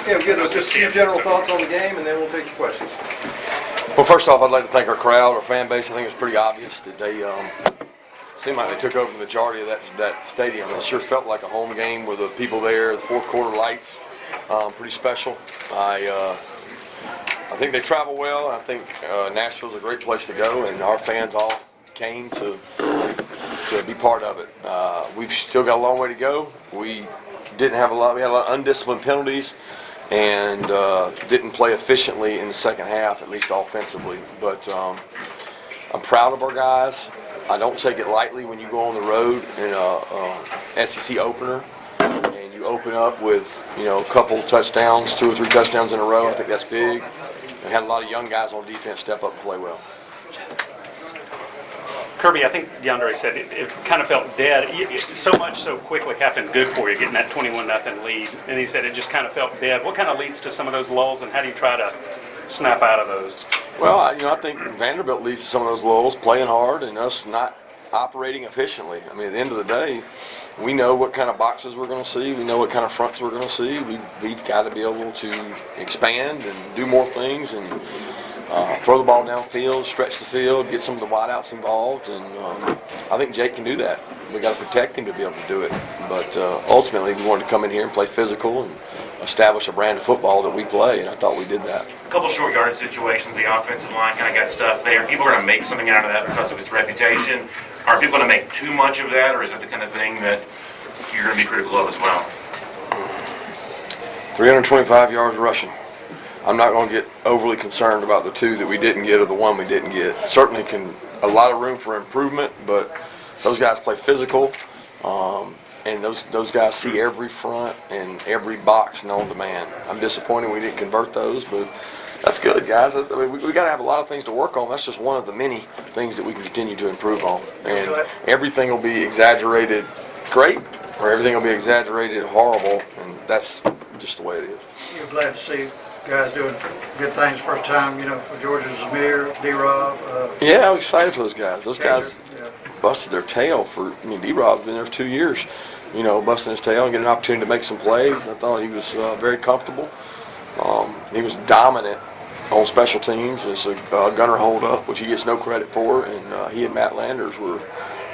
Okay, we'll get just a few general thoughts on the game, and then we'll take your questions. Well, first off, I'd like to thank our crowd, our fan base. I think it's pretty obvious that they seemed like they took over the majority of that stadium. It sure felt like a home game with the people there, the fourth quarter lights, pretty special. I think they travel well. I think Nashville's a great place to go, and our fans all came to be part of it. We've still got a long way to go. We had a lot of undisciplined penalties, and didn't play efficiently in the second half, at least offensively. But I'm proud of our guys. I don't take it lightly when you go on the road in a SEC opener and you open up with a couple touchdowns, 2 or 3 touchdowns in a row. I think that's big. We had a lot of young guys on defense step up and play well. Kirby, I think DeAndre said it kind of felt dead. So much so quickly happened good for you, getting that 21-0 lead. And he said it just kind of felt dead. What kind of leads to some of those lulls, and how do you try to snap out of those? Well, I think Vanderbilt leads to some of those lulls, playing hard and us not operating efficiently. I mean, at the end of the day, we know what kind of boxes we're going to see. We know what kind of fronts we're going to see. We've got to be able to expand and do more things and throw the ball downfield, stretch the field, get some of the wideouts involved, and I think Jake can do that. We got to protect him to be able to do it. But ultimately, we wanted to come in here and play physical and establish a brand of football that we play, and I thought we did that. A couple short yard situations, the offensive line kind of got stuff there. People are going to make something out of that because of its reputation. Are people going to make too much of that, or is that the kind of thing that you're going to be critical of as well? 325 yards rushing. I'm not going to get overly concerned about the 2 that we didn't get or the 1 we didn't get. Certainly a lot of room for improvement, but those guys play physical, and those guys see every front and every box known to man. I'm disappointed we didn't convert those, but that's good, guys. We got to have a lot of things to work on. That's just one of the many things that we can continue to improve on. And everything will be exaggerated great, or everything will be exaggerated horrible, and that's just the way it is. You're glad to see guys doing good things first time, for Georgia, Zamir, D-Rob. Yeah, I was excited for those guys. Those guys busted their tail D-Rob's been there for 2 years, busting his tail and getting an opportunity to make some plays. I thought he was very comfortable. He was dominant on special teams. It's a gunner hold-up, which he gets no credit for, and he and Matt Landers were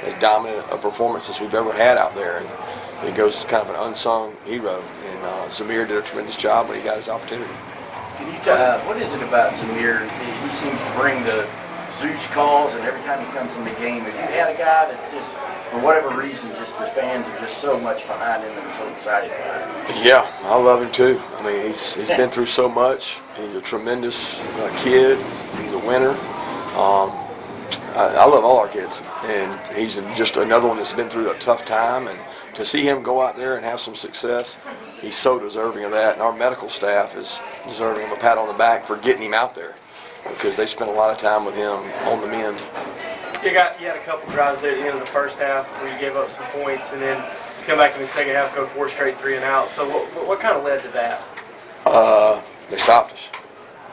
as dominant a performance as we've ever had out there. And he goes as kind of an unsung hero, and Zamir did a tremendous job when he got his opportunity. Can you what is it about Zamir? He seems to bring the Zeus calls, and every time he comes in the game, if you had a guy that's just, for whatever reason, just the fans are just so much behind him and so excited about him. Yeah, I love him too. I mean, he's been through so much. He's a tremendous kid. He's a winner. I love all our kids, and he's just another one that's been through a tough time, and to see him go out there and have some success, he's so deserving of that, and our medical staff is deserving of a pat on the back for getting him out there, because they spent a lot of time with him on the men. You had a couple drives there at the end of the first half where you gave up some points, and then come back in the second half, go 4 straight 3 and out. So what kind of led to that? They stopped us.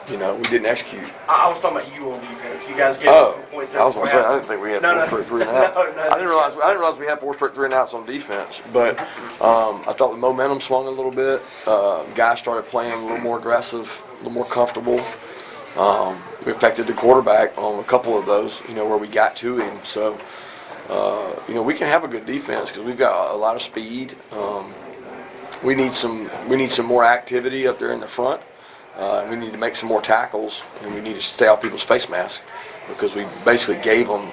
We didn't execute. I was talking about you on defense. You guys gave up some points there. I was going to say, I didn't think we had 4 straight 3 and out. I didn't realize we had 4 straight 3 and outs on defense. But I thought the momentum swung a little bit. Guys started playing a little more aggressive, a little more comfortable. We affected the quarterback on a couple of those, where we got to him. So, we can have a good defense because we've got a lot of speed. We need some more activity up there in the front. We need to make some more tackles, and we need to stay off people's face masks because we basically gave them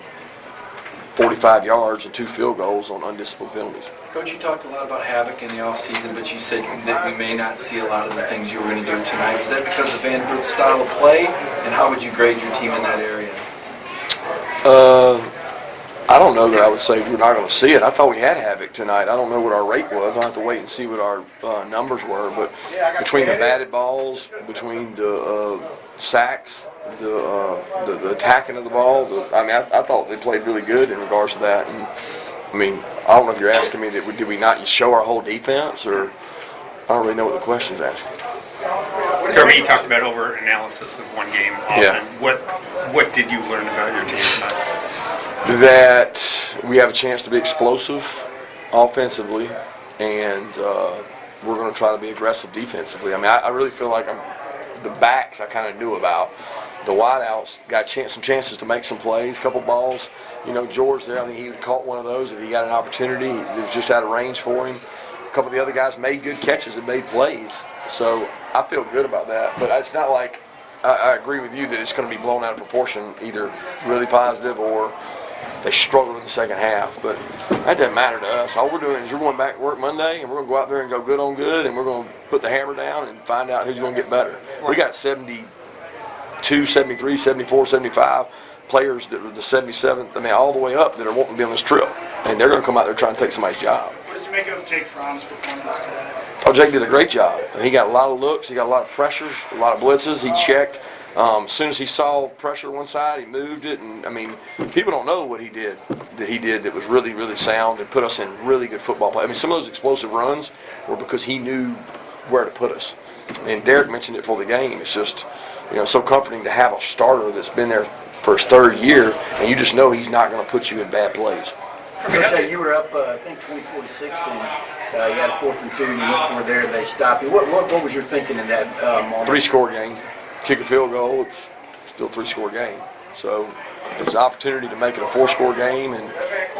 45 yards and 2 field goals on undisciplined penalties. Coach, you talked a lot about havoc in the offseason, but you said that we may not see a lot of the things you were going to do tonight. Is that because of Vanderbilt's style of play, and how would you grade your team in that area? I don't know that I would say we're not going to see it. I thought we had havoc tonight. I don't know what our rate was. I'll have to wait and see what our numbers were. But between the batted balls, between the sacks, the attacking of the ball, I thought they played really good in regards to that. And I don't know if you're asking me did we not show our whole defense, or I don't really know what the question's asking. Kirby, you talked about over-analysis of one game often. Yeah. What did you learn about your team tonight? That we have a chance to be explosive offensively, and we're going to try to be aggressive defensively. I mean, I really feel like the backs I kind of knew about. The wideouts got some chances to make some plays, a couple balls. You know, George there, I think he would have caught one of those if he got an opportunity. It was just out of range for him. A couple of the other guys made good catches and made plays. So I feel good about that. But it's not like I agree with you that it's going to be blown out of proportion, either really positive or they struggled in the second half. But that doesn't matter to us. All we're doing is we're going back to work Monday, and we're going to go out there and go good on good, and we're going to put the hammer down and find out who's going to get better. We got 72, 73, 74, 75 players that were the 77th, I mean, all the way up that are wanting to be on this trip. And they're going to come out there trying to take somebody's job. What did you make of Jake Fromm's performance today? Oh, Jake did a great job. He got a lot of looks. He got a lot of pressures, a lot of blitzes. He checked. As soon as he saw pressure one side, he moved it. And, I mean, people don't know what he did that was really, really sound and put us in really good football play. I mean, some of those explosive runs were because he knew where to put us. And Derek mentioned it for the game. It's just, you know, so comforting to have a starter that's been there for his third year, and you just know he's not going to put you in bad plays. Coach, you were up, I think, 24-6, and you had a 4th and 2, and you went for it there, and they stopped you. What was your thinking in that moment? 3-score game. Kick a field goal, it's still a 3-score game. So it was an opportunity to make it a 4-score game, and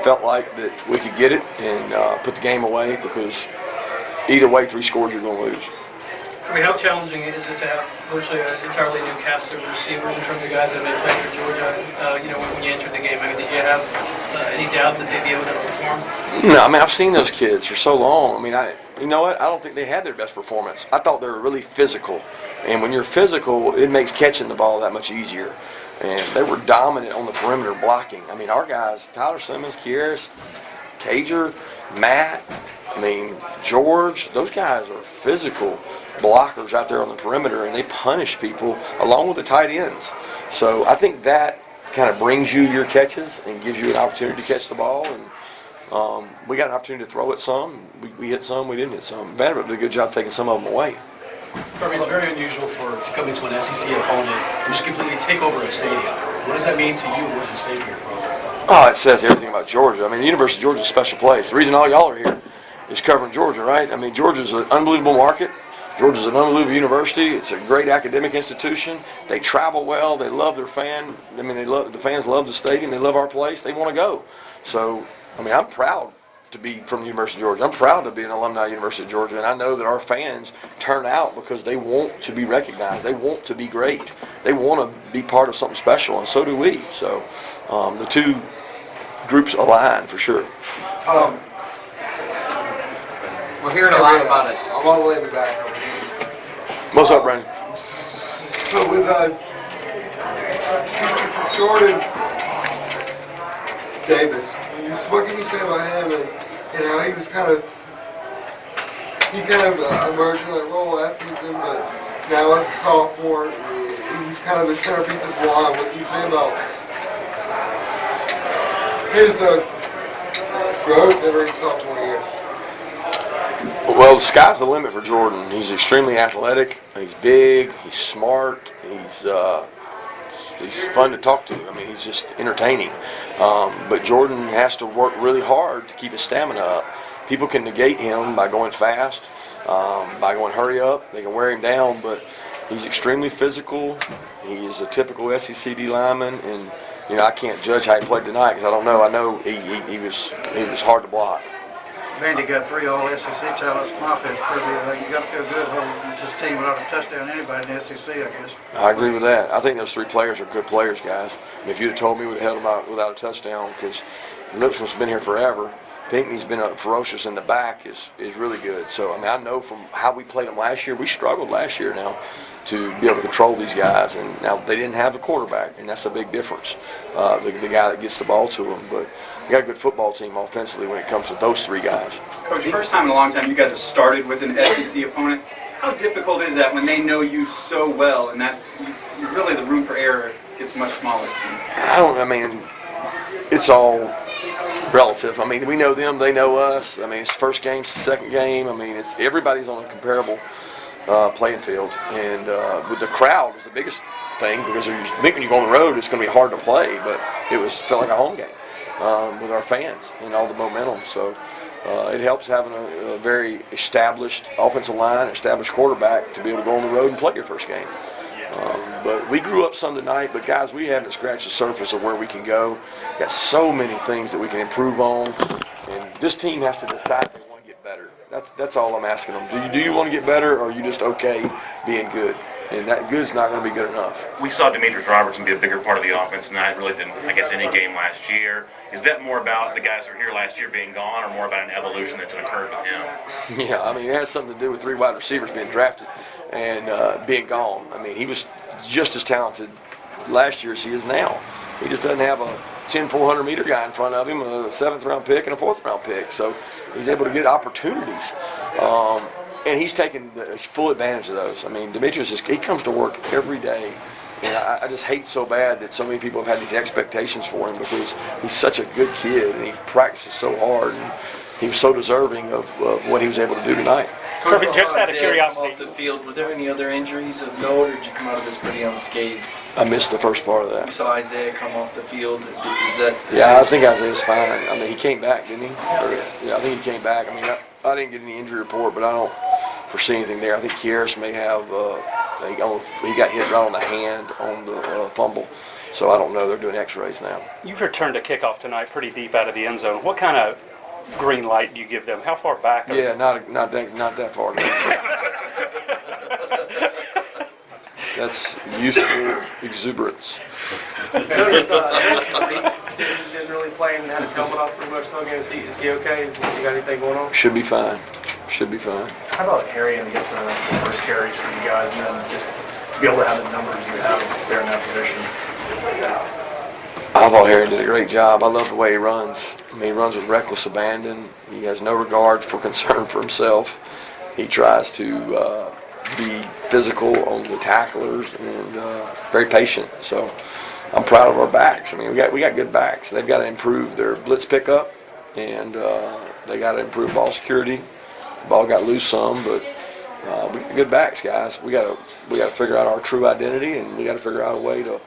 felt like that we could get it and put the game away, because either way, 3 scores you're going to lose. I mean, how challenging is it to have virtually an entirely new cast of receivers in terms of guys that have been playing for Georgia? You know, when you entered the game, I mean, did you have any doubt that they'd be able to perform? No, I mean, I've seen those kids for so long. I mean, you know what? I don't think they had their best performance. I thought they were really physical. And when you're physical, it makes catching the ball that much easier. And they were dominant on the perimeter blocking. I mean, our guys, Tyler Simmons, Kieris, Cager, Matt, I mean, George, those guys are physical blockers out there on the perimeter, and they punish people along with the tight ends. So I think that kind of brings you your catches and gives you an opportunity to catch the ball. And we got an opportunity to throw it some. We hit some, we didn't hit some. Vanderbilt did a good job taking some of them away. Kirby, it's very unusual to come into an SEC opponent and just completely take over a stadium. What does that mean to you? What does it say to your program? Oh, it says everything about Georgia. I mean, the University of Georgia is a special place. The reason all y'all are here is covering Georgia, right? I mean, Georgia's an unbelievable market. Georgia's an unbelievable university. It's a great academic institution. They travel well. They love their fan. I mean, the fans love the stadium. They love our place. They want to go. So, I mean, I'm proud to be from the University of Georgia. I'm proud to be an alumni of the University of Georgia, and I know that our fans turn out because they want to be recognized. They want to be great. They want to be part of something special, and so do we. So, the two groups align for sure. We're hearing a lot about it. I'm all the way back over here. What's up, Brandon? So with Jordan Davis, what can you say about him and how he was kind of emerged in that role last season, but now as a sophomore, he's kind of the centerpiece of the line. What can you say about his growth entering sophomore year? Well, the sky's the limit for Jordan. He's extremely athletic. He's big. He's smart. He's fun to talk to. I mean, he's just entertaining. But Jordan has to work really hard to keep his stamina up. People can negate him by going fast, by going hurry up. They can wear him down, but he's extremely physical. He is a typical SEC D lineman, and you know I can't judge how he played tonight because I don't know. I know he was hard to block. Vandy got 3 all-SEC talents on offense. You got to feel good holding this team without a touchdown anybody in the SEC, I guess. I agree with that. I think those 3 players are good players, guys. And if you'd have told me we'd have held them out without a touchdown, because Lipscomb's been here forever. Pinckney's been ferocious in the back is really good. So, I mean, I know from how we played them last year, we struggled last year now to be able to control these guys. And now they didn't have the quarterback, and that's a big difference, the guy that gets the ball to them. But you got a good football team offensively when it comes to those 3 guys. Coach, first time in a long time you guys have started with an SEC opponent. How difficult is that when they know you so well, and that's really the room for error gets much smaller? I mean, it's all relative. I mean, we know them, they know us. I mean, it's first game, second game. I mean, it's everybody's on a comparable playing field. And with the crowd is the biggest thing, because I think when you go on the road, it's going to be hard to play, but felt like a home game with our fans and all the momentum. So it helps having a very established offensive line, established quarterback to be able to go on the road and play your first game. But we grew up Sunday night, but guys, we haven't scratched the surface of where we can go. Got so many things that we can improve on, and this team has to decide they want to get better. That's all I'm asking them. Do you want to get better, or are you just okay being good? And that good's not going to be good enough. We saw Demetrius Robertson be a bigger part of the offense tonight, really than, I guess, any game last year. Is that more about the guys who were here last year being gone, or more about an evolution that's occurred with him? Yeah, I mean, it has something to do with 3 wide receivers being drafted and being gone. I mean, he was just as talented last year as he is now. He just doesn't have a 10 400-meter guy in front of him, a 7th-round pick and a 4th-round pick. So he's able to get opportunities. And he's taken the full advantage of those. I mean, Demetrius, he comes to work every day. And I just hate so bad that so many people have had these expectations for him because he's such a good kid and he practices so hard. And he was so deserving of what he was able to do tonight. Kirby, just out of Isaiah curiosity. come off the field, were there any other injuries of note, or did you come out of this pretty unscathed? I missed the first part of You that. saw Isaiah come off the field. Is that the Yeah, I same? think Isaiah's fine. I mean, he came back, didn't he? Yeah, I think he came back. I mean, I didn't get any injury report, but I don't foresee anything there. I think Kieris may have, he got hit right on the hand on the fumble. So I don't know. They're doing x-rays now. You've returned a kickoff tonight pretty deep out of the end zone. What kind of green light do you give them? How far back? Yeah, not that far. That's youthful exuberance. Noticed didn't really play and had his helmet off pretty much the whole game. Is he okay? You got anything going on? Should be fine. Should be fine. How about Harry and get the first carries for you guys, and then just be able to have the numbers you have there in that position? I thought Harry did a great job. I love the way he runs. I mean, he runs with reckless abandon. He has no regard for concern for himself. He tries to be physical on the tacklers and very patient. So I'm proud of our backs. I mean, we got good backs. They've got to improve their blitz pickup, and they got to improve ball security. The ball got loose some, but we got good backs, guys. We got to figure out our true identity, and we got to figure out a way to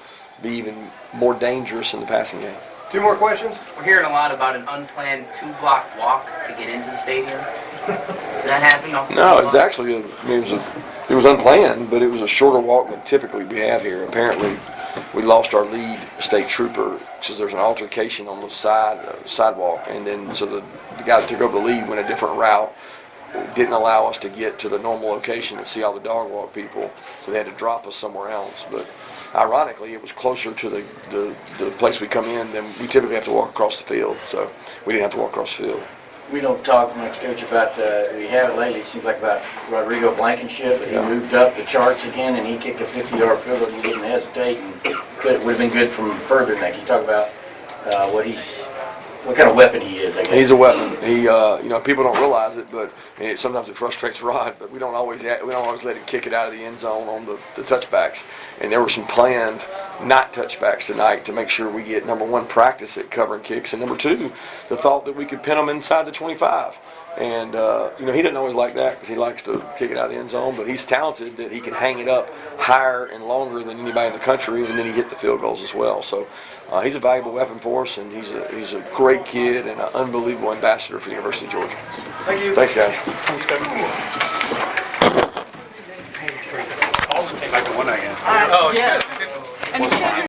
be even more dangerous in the passing game. 2 more questions? We're hearing a lot about an unplanned 2-block walk to get into the stadium. Did that happen? No, it's actually it was unplanned, but it was a shorter walk than typically we have here. Apparently, we lost our lead state trooper because there's an altercation on the sidewalk, and then so the guy that took over the lead went a different route. Didn't allow us to get to the normal location and see all the dog walk people, so they had to drop us somewhere else. But ironically, it was closer to the place we come in than we typically have to walk across the field, so we didn't have to walk across the field. We don't talk much, Coach, about, we haven't lately, it seems like about Rodrigo Blankenship, but he Yeah. moved up the charts again, and he kicked a 50-yard field goal. He didn't hesitate, and would have been good from further than that. Can you talk about what kind of weapon he is, I guess? He's a weapon. He, people don't realize it, but sometimes it frustrates Rod. But we don't always let him kick it out of the end zone on the touchbacks. And there were some planned not touchbacks tonight to make sure we get, number one, practice at covering kicks, and number two, the thought that we could pin them inside the 25. And he doesn't always like that because he likes to kick it out of the end zone. But he's talented that he can hang it up higher and longer than anybody in the country, and then he hit the field goals as well. So. He's a valuable weapon for us, and he's a great kid and an unbelievable ambassador for the University of Georgia. Thank you. Thanks, guys. Thanks, Kevin. Came back to 1 again. Yeah.